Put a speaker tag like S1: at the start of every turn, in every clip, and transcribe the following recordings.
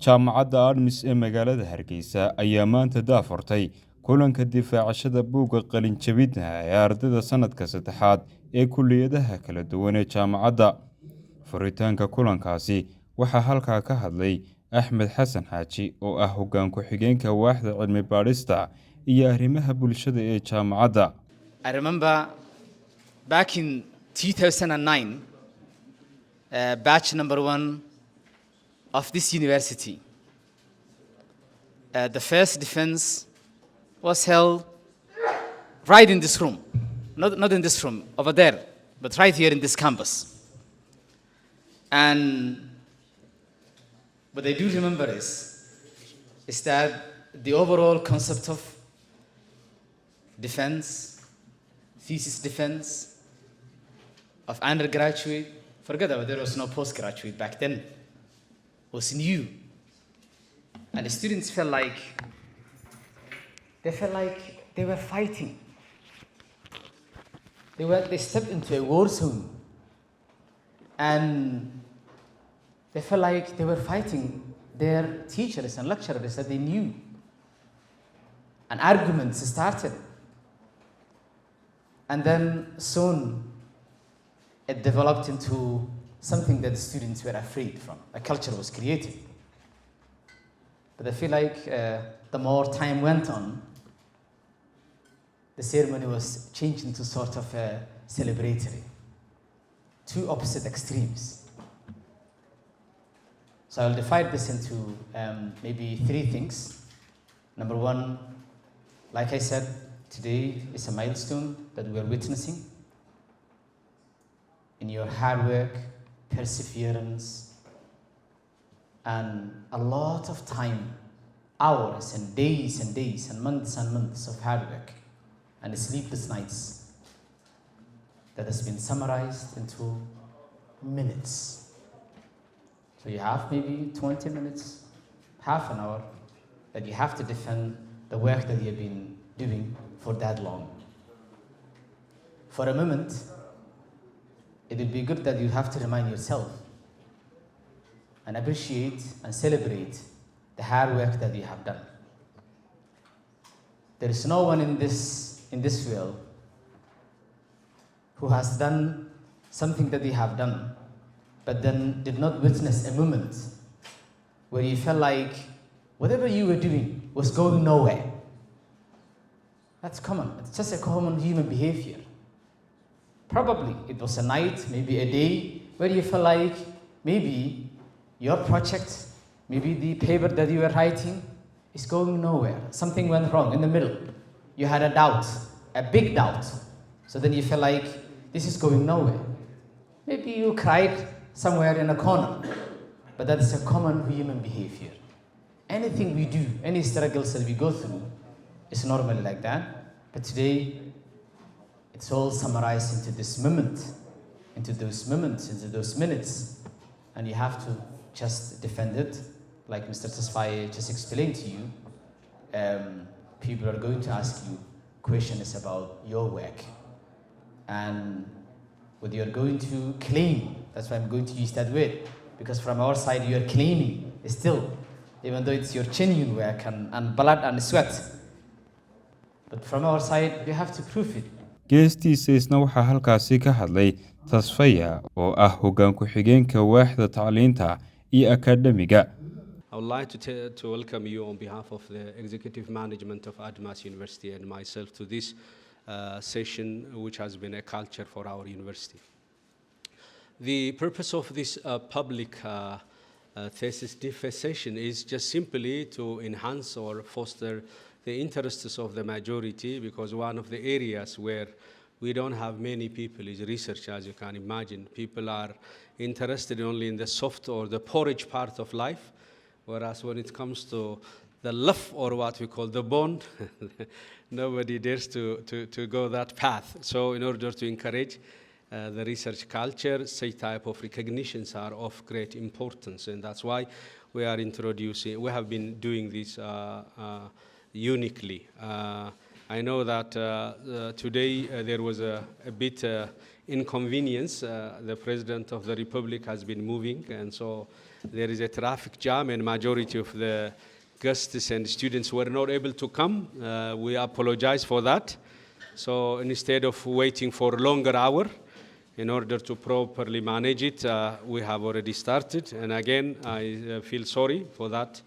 S1: Jaamacadda Admas ee magaalada Hargeysa ayaa maanta daafurtay kulanka difaacashada buuga qalinjabinta ee ardayda sanadka saddexaad ee kulliyadaha kala duwan ee jaamacadda. Furitaanka kulankaasi waxaa halkaa ka hadlay Axmed Xasan Xaaji oo ah hoggaan ku-xigeenka waaxda cilmi baadhista iyo arrimaha bulshada ee jaamacadda.
S2: I remember back in 2009, batch number 1 of this university. The first defense was held right in this room, not in this room, over there, but right here in this campus. And what I do remember is that the overall concept of defense, thesis defense, of undergraduate, forget about there was no postgraduate back then, was new. And the students felt like they were fighting. They stepped into a war zone. And they felt like they were fighting their teachers and lecturers that they knew. And arguments started. And then soon it developed into something that the students were afraid from. A culture was created. But I feel like the more time went on, the ceremony was changed into sort of a celebratory. Two opposite extremes. So I'll divide this into maybe 3 things. Number 1, like I said, today is a milestone that we are witnessing in your hard work, perseverance, and a lot of time, hours and days and months of hard work and sleepless nights that has been summarized into minutes. So you have maybe 20 minutes, half an hour, that you have to defend the work that you have been doing for that long. For a moment, it would be good that you have to remind yourself and appreciate and celebrate the hard work that you have done. There is no one in this world who has done something that they have done, but then did not witness a moment where you felt like whatever you were doing was going nowhere. That's common. It's just a common human behavior. Probably it was a night, maybe a day, where you felt like maybe your project, maybe the paper that you were writing is going nowhere. Something went wrong in the middle. You had a doubt, a big doubt. So then you felt like this is going nowhere. Maybe you cried somewhere in a corner, but that is a common human behavior. Anything we do, any struggles that we go through is normally like that. But today, it's all summarized into this moment, into those moments, into those minutes. And you have to just defend it. Like Mr. Tasfaye just explained to you, people are going to ask you questions about your work. And what you're going to claim, that's why I'm going to use that word, because from our side you're claiming still, even though it's your genuine work and blood and sweat. But from our side, you have to prove it.
S1: Geestiisa isna waxaa halkaasi ka hadlay Tasfaya oo ah hoggaan ku-xigeenka waaxda tacliinta iyo akademiga.
S3: I would like to welcome you on behalf of the executive management of Admas University and myself to this session, which has been a culture for our university. The purpose of this public thesis defense session is just simply to enhance or foster the interests of the majority, because one of the areas where we don't have many people is research, as you can imagine. People are interested only in the soft or the porridge part of life, whereas when it comes to the love or what we call the bond, nobody dares to go that path. So in order to encourage the research culture, such type of recognitions are of great importance, and that's why we have been doing this uniquely. I know that today there was a bit inconvenience. The President of the Republic has been moving, and so there is a traffic jam and majority of the guests and students were not able to come. We apologize for that. So instead of waiting for a longer hour, in order to properly manage it, we have already started. And again, I feel sorry for that.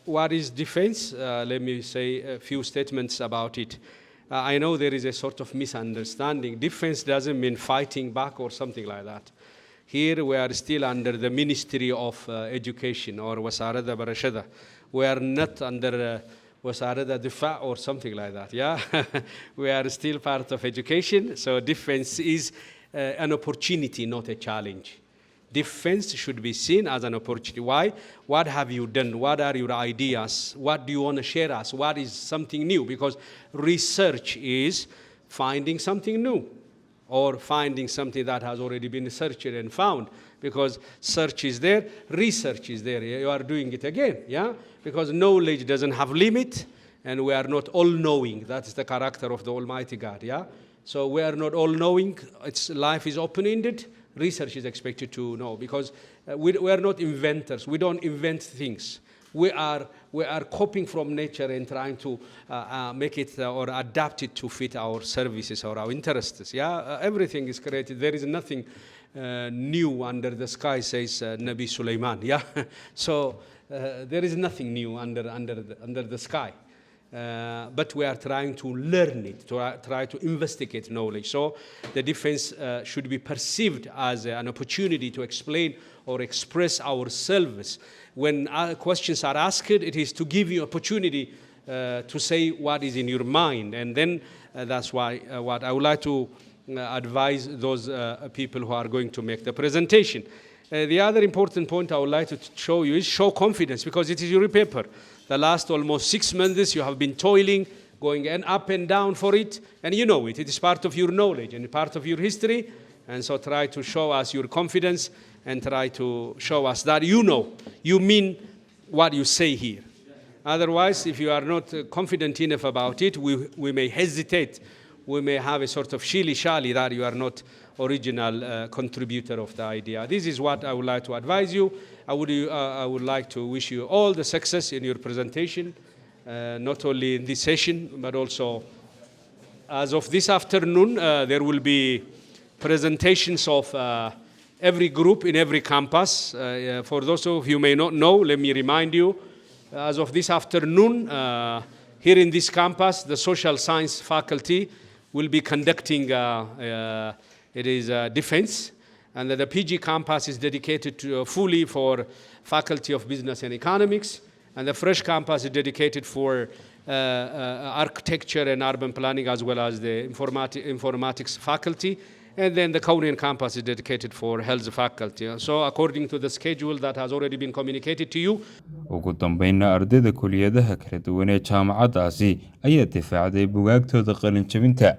S3: What is defense? Let me say a few statements about it. I know there is a sort of misunderstanding. Defense doesn't mean fighting back or something like that. Here we are still under the Ministry of Education or Wasaaradda Barashada. We are not under Wasaaradda Difaa or something like that, yeah? We are still part of education, so defense is an opportunity, not a challenge. Defense should be seen as an opportunity. Why? What have you done? What are your ideas? What do you want to share us? What is something new? Because research is finding something new or finding something that has already been searched and found. Because search is there, research is there. You are doing it again, yeah? Because knowledge doesn't have limit, and we are not all-knowing. That's the character of the Almighty God, yeah? So we are not all-knowing. Life is open-ended. Research is expected to know, because we are not inventors. We don't invent things. We are copying from nature and trying to make it or adapt it to fit our services or our interests. Yeah, everything is created. There is nothing new under the sky, says Nabi Sulaiman. Yeah, so there is nothing new under the sky. But we are trying to learn it, to try to investigate knowledge. So the defense should be perceived as an opportunity to explain or express ourselves. When questions are asked, it is to give you opportunity to say what is in your mind. And then that's why what I would like to advise those people who are going to make the presentation. The other important point I would like to show you is show confidence, because it is your paper. The last almost 6 months you have been toiling, going up and down for it, and you know it. It is part of your knowledge and part of your history. And so try to show us your confidence and try to show us that you know, you mean what you say here. Otherwise, if you are not confident enough about it, we may hesitate. We may have a sort of shilly-shally that you are not original contributor of the idea. This is what I would like to advise you. I would like to wish you all the success in your presentation, not only in this session, but also as of this afternoon, there will be presentations of every group in every campus. For those of you who may not know, let me remind you, as of this afternoon, here in this campus, the social science faculty will be conducting, defense, and the PG campus is dedicated to, fully for Faculty of Business and Economics, and the fresh campus is dedicated for architecture and urban planning, as well as the informatics faculty. And then the Kaunian campus is dedicated for health faculty. So according to the schedule that has already been communicated to you.
S1: ugu dambeynna ardayda kuliyadaha kala duwan ee jaamacadaasi ayaa difaacday buugaagtooda qalinjabinta.